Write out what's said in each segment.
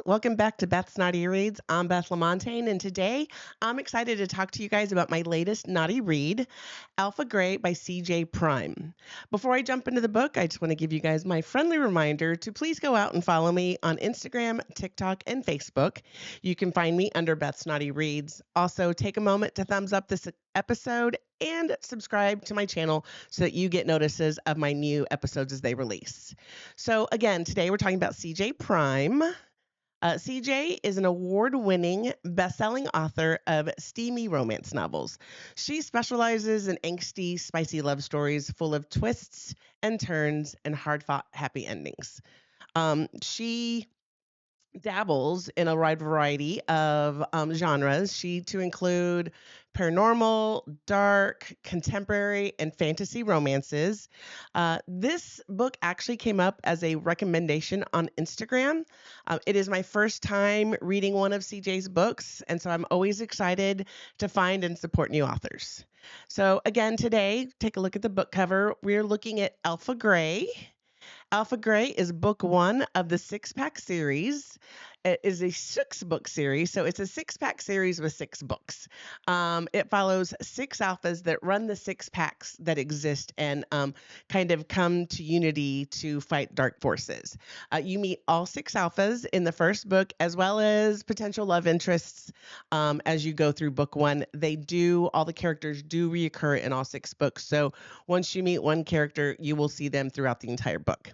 Welcome back to Beth's Naughty Reads. I'm Beth LaMontagne, and today I'm excited to talk to you guys about my latest naughty read, Alpha Gray by CJ Prime. Before I jump into the book, I just want to give you guys my friendly reminder to please go out and follow me on Instagram, TikTok, and Facebook. You can find me under Beth's Naughty Reads. Also, take a moment to thumbs up this episode and subscribe to my channel so that you get notices of my new episodes as they release. So, again, today we're talking about CJ Prime. CJ is an award-winning, best-selling author of steamy romance novels. She specializes in angsty, spicy love stories full of twists and turns and hard-fought happy endings. She dabbles in a wide variety of genres, to include paranormal, dark, contemporary, and fantasy romances. This book actually came up as a recommendation on Instagram. It is my first time reading one of CJ's books, and so I'm always excited to find and support new authors. So again, today, take a look at the book cover. We're looking at Alpha Gray. Alpha Gray is book one of the six-pack series. It is a six-book series, so it's a six-pack series with six books. It follows six alphas that run the six packs that exist and kind of come to unity to fight dark forces. You meet all six alphas in the first book, as well as potential love interests as you go through book one. All the characters do reoccur in all six books, so once you meet one character, you will see them throughout the entire book.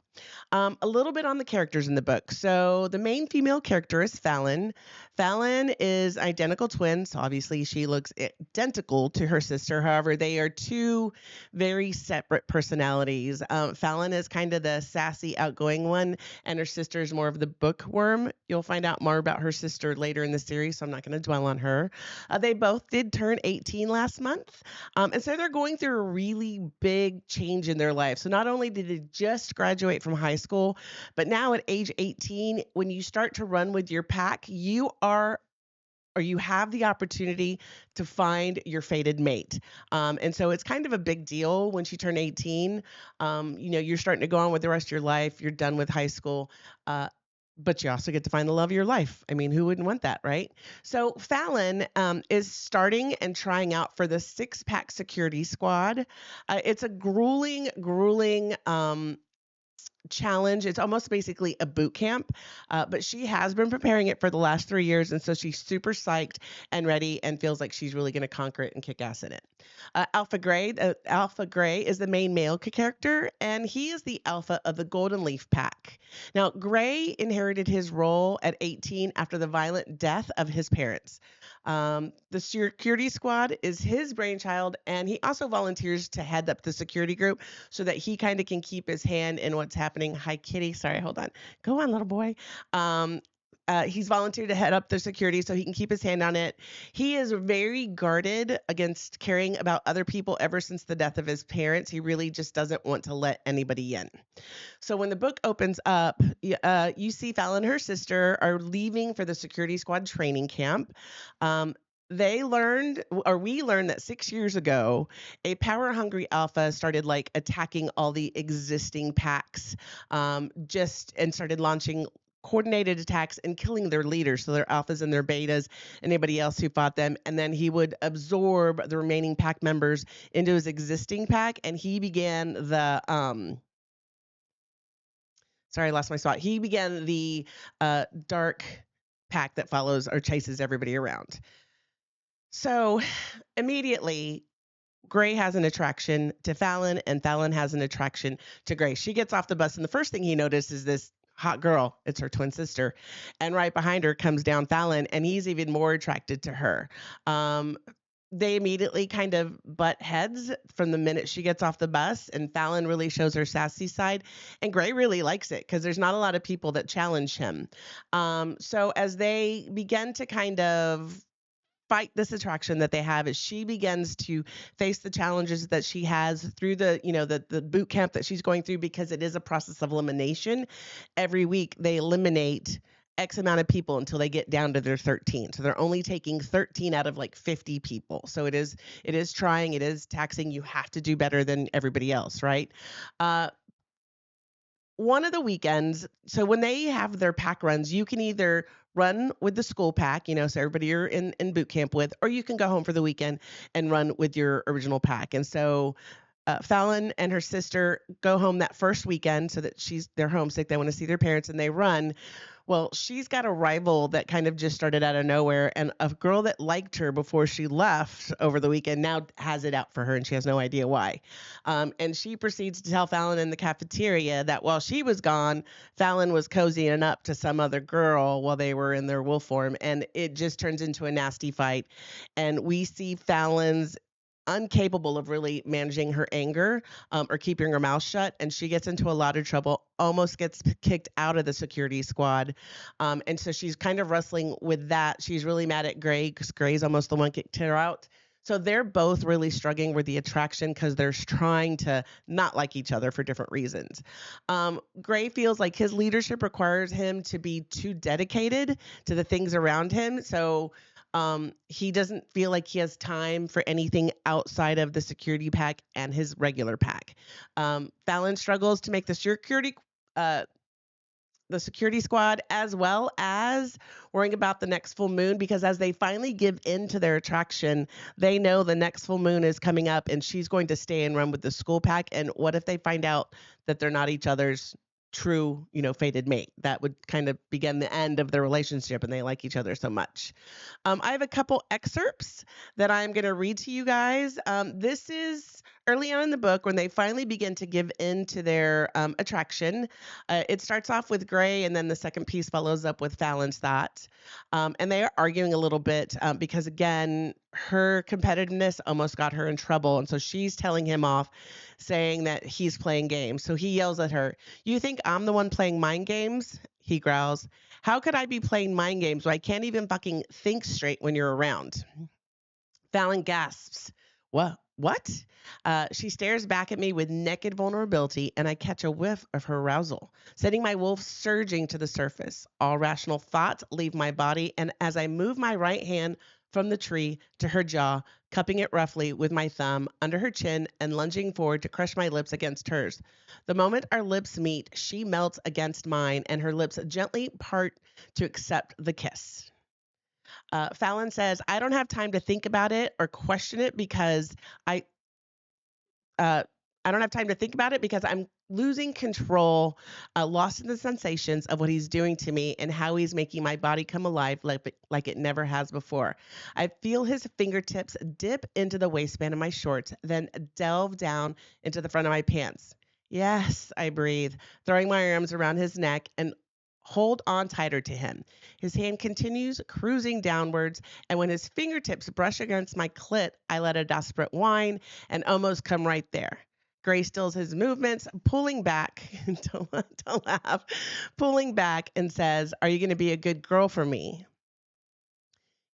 A little bit on the characters in the book. So the main female character is Fallon. Fallon is identical twin, so obviously she looks identical to her sister. However, they are two very separate personalities. Fallon is kind of the sassy, outgoing one, and her sister is more of the bookworm. You'll find out more about her sister later in the series, so I'm not going to dwell on her. They both did turn 18 last month, and so they're going through a really big change in their life. So not only did they just graduate from high school, but now at age 18, when you start to run with your pack, you have the opportunity to find your fated mate. And so it's kind of a big deal once you turn 18. You're starting to go on with the rest of your life. You're done with high school. But you also get to find the love of your life. I mean, who wouldn't want that, right? So Fallon is starting and trying out for the six-pack security squad. It's a grueling challenge. It's almost basically a boot camp, but she has been preparing it for the last 3 years, and so she's super psyched and ready and feels like she's really going to conquer it and kick ass in it. Alpha Gray is the main male character, and he is the alpha of the Golden Leaf Pack. Now, Gray inherited his role at 18 after the violent death of his parents. The security squad is his brainchild, and he also volunteers to head up the security group so that he kind of can keep his hand in what's happening. Hi, kitty. Sorry, hold on. Go on, little boy. He's volunteered to head up the security so he can keep his hand on it. He is very guarded against caring about other people ever since the death of his parents. He really just doesn't want to let anybody in. So when the book opens up, you see Fallon and her sister are leaving for the security squad training camp. We learned that 6 years ago, a power-hungry alpha started attacking all the existing packs, and started launching coordinated attacks and killing their leaders, so their alphas and their betas, anybody else who fought them, and then he would absorb the remaining pack members into his existing pack, and he began the sorry, I lost my spot. He began the dark pack that follows or chases everybody around. So immediately, Gray has an attraction to Fallon, and Fallon has an attraction to Gray. She gets off the bus, and the first thing he notices is this hot girl. It's her twin sister. And right behind her comes down Fallon, and he's even more attracted to her. They immediately kind of butt heads from the minute she gets off the bus, and Fallon really shows her sassy side, and Gray really likes it because there's not a lot of people that challenge him. So as they begin to kind of fight this attraction that they have, as she begins to face the challenges that she has through the boot camp that she's going through, because it is a process of elimination. Every week they eliminate X amount of people until they get down to their 13. So they're only taking 13 out of 50 people. So it is trying, it is taxing. You have to do better than everybody else, right? one of the weekends, so when they have their pack runs, you can either run with the school pack, so everybody you're in boot camp with, or you can go home for the weekend and run with your original pack. And so Fallon and her sister go home that first weekend so that they're homesick. They want to see their parents and they run. Well, she's got a rival that kind of just started out of nowhere, and a girl that liked her before she left over the weekend now has it out for her, and she has no idea why. And she proceeds to tell Fallon in the cafeteria that while she was gone, Fallon was cozying up to some other girl while they were in their wolf form, and it just turns into a nasty fight. And we see Fallon's incapable of really managing her anger or keeping her mouth shut, and she gets into a lot of trouble, almost gets kicked out of the security squad. And so she's kind of wrestling with that. She's really mad at Gray because Gray's almost the one kicked her out. So they're both really struggling with the attraction because they're trying to not like each other for different reasons. Gray feels like his leadership requires him to be too dedicated to the things around him. So he doesn't feel like he has time for anything outside of the security pack and his regular pack. Fallon struggles to make the security squad, as well as worrying about the next full moon, because as they finally give in to their attraction, they know the next full moon is coming up and she's going to stay and run with the school pack. And what if they find out that they're not each other's true, fated mate? That would kind of begin the end of their relationship, and they like each other so much. I have a couple excerpts that I'm going to read to you guys. This is early on in the book when they finally begin to give in to their attraction. It starts off with Gray, and then the second piece follows up with Fallon's thought. And they are arguing a little bit because, again, her competitiveness almost got her in trouble. And so she's telling him off, saying that he's playing games. So he yells at her, "You think I'm the one playing mind games?" He growls, "How could I be playing mind games when I can't even fucking think straight when you're around?" Fallon gasps, What? She stares back at me with naked vulnerability, and I catch a whiff of her arousal, setting my wolf surging to the surface. All rational thoughts leave my body, and as I move my right hand from the tree to her jaw, cupping it roughly with my thumb under her chin and lunging forward to crush my lips against hers. The moment our lips meet, she melts against mine, and her lips gently part to accept the kiss. Fallon says, I don't have time to think about it or question it because uh, I don't have time to think about it because I'm losing control, lost in the sensations of what he's doing to me and how he's making my body come alive like it never has before. I feel his fingertips dip into the waistband of my shorts, then delve down into the front of my pants. Yes, I breathe, throwing my arms around his neck and hold on tighter to him. His hand continues cruising downwards, and when his fingertips brush against my clit, I let a desperate whine and almost come right there. Gray stills his movements, pulling back, don't laugh, pulling back and says, "Are you going to be a good girl for me?"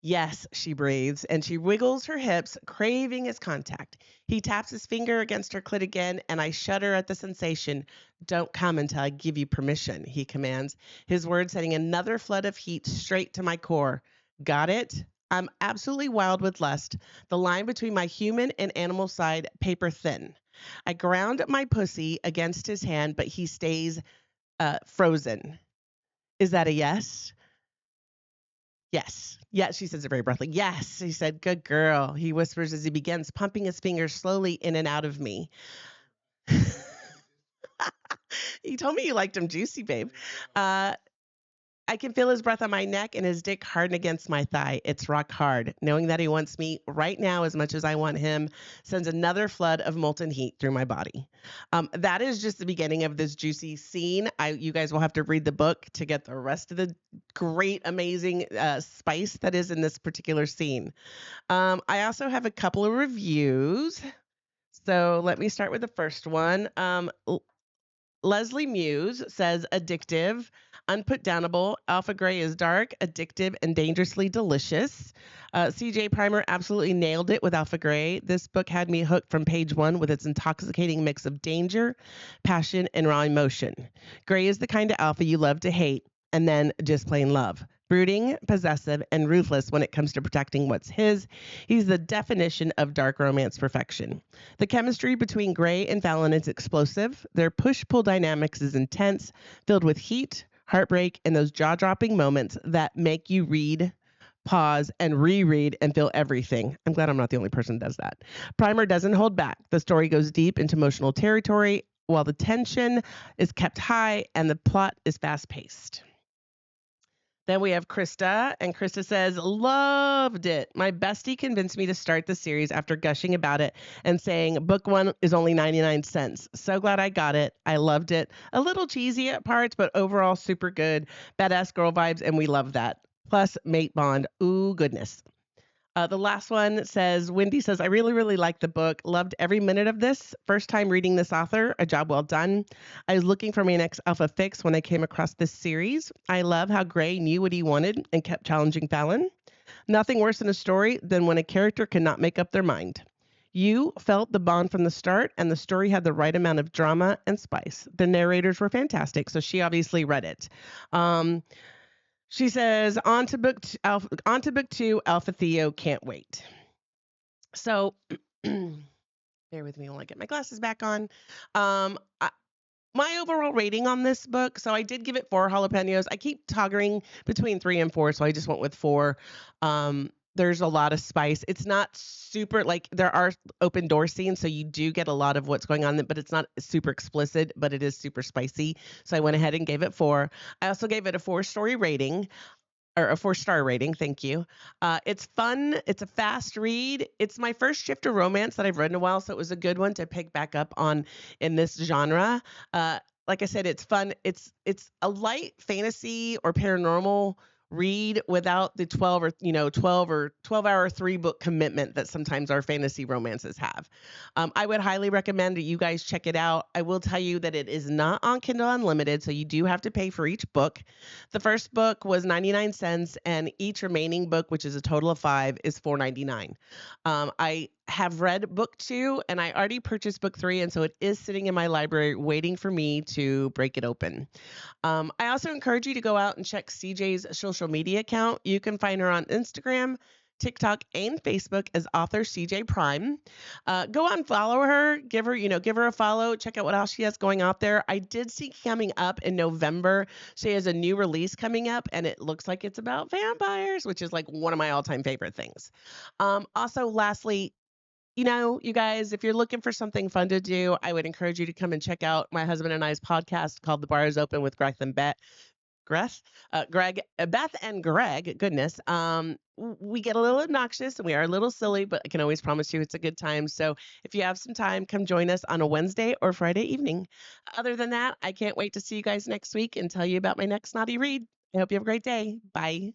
Yes, she breathes, and she wiggles her hips, craving his contact. He taps his finger against her clit again, and I shudder at the sensation. Don't come until I give you permission, he commands, his words setting another flood of heat straight to my core. Got it? I'm absolutely wild with lust, the line between my human and animal side paper thin. I ground my pussy against his hand, but he stays frozen. Is that a yes? Yes. Yes, she says it very breathlessly. Yes, he said, good girl, he whispers as he begins pumping his fingers slowly in and out of me. He told me you liked him juicy, babe. I can feel his breath on my neck and his dick harden against my thigh. It's rock hard. Knowing that he wants me right now as much as I want him sends another flood of molten heat through my body. That is just the beginning of this juicy scene. You guys will have to read the book to get the rest of the great, amazing spice that is in this particular scene. I also have a couple of reviews. So let me start with the first one. Leslie Muse says, addictive, unputdownable. Alpha Gray is dark, addictive, and dangerously delicious. CJ Primer absolutely nailed it with Alpha Gray. This book had me hooked from page one with its intoxicating mix of danger, passion, and raw emotion. Gray is the kind of alpha you love to hate, and then just plain love. Brooding, possessive, and ruthless when it comes to protecting what's his. He's the definition of dark romance perfection. The chemistry between Gray and Fallon is explosive. Their push-pull dynamics is intense, filled with heat, heartbreak, and those jaw-dropping moments that make you read, pause, and reread and feel everything. I'm glad I'm not the only person that does that. Primer doesn't hold back. The story goes deep into emotional territory while the tension is kept high and the plot is fast-paced. Then we have Krista, and Krista says, loved it. My bestie convinced me to start the series after gushing about it and saying book one is only 99 cents. So glad I got it. I loved it. A little cheesy at parts, but overall super good. Badass girl vibes, and we love that. Plus, mate bond. Ooh, goodness. The last one says, Wendy says, I really, really like the book. Loved every minute of this. First time reading this author. A job well done. I was looking for my next alpha fix when I came across this series. I love how Gray knew what he wanted and kept challenging Fallon. Nothing worse in a story than when a character cannot make up their mind. You felt the bond from the start, and the story had the right amount of drama and spice. The narrators were fantastic, so she obviously read it. She says, on to book two, Alpha Theo, can't wait. So bear with me while I get my glasses back on. My overall rating on this book, so I did give it 4 jalapenos. I keep toggling between 3 and 4, so I just went with 4. There's a lot of spice. It's not super, like, there are open door scenes, so you do get a lot of what's going on, but it's not super explicit, but it is super spicy. So I went ahead and gave it 4. I also gave it a 4-story rating. Or a 4-star rating, thank you. It's fun. It's a fast read. It's my first shift to romance that I've read in a while, so it was a good one to pick back up on in this genre. Like I said, it's fun. It's a light fantasy or paranormal read without the 12 hour 3-book commitment that sometimes our fantasy romances have. I would highly recommend that you guys check it out. I will tell you that it is not on Kindle Unlimited, so you do have to pay for each book. The first book was 99 cents, and each remaining book, which is a total of 5, is $4.99. I have read book 2, and I already purchased book 3, and so it is sitting in my library waiting for me to break it open. I also encourage you to go out and check CJ's social media account. You can find her on Instagram, TikTok, and Facebook as author CJ Prime. Go out and follow her. Give her a follow. Check out what else she has going out there. I did see coming up in November, she has a new release coming up, and it looks like it's about vampires, which is like one of my all-time favorite things. Also, lastly, you guys, if you're looking for something fun to do, I would encourage you to come and check out my husband and I's podcast called The Bar is Open with Greg and Beth. Beth and Greg, goodness. We get a little obnoxious and we are a little silly, but I can always promise you it's a good time. So if you have some time, come join us on a Wednesday or Friday evening. Other than that, I can't wait to see you guys next week and tell you about my next naughty read. I hope you have a great day. Bye.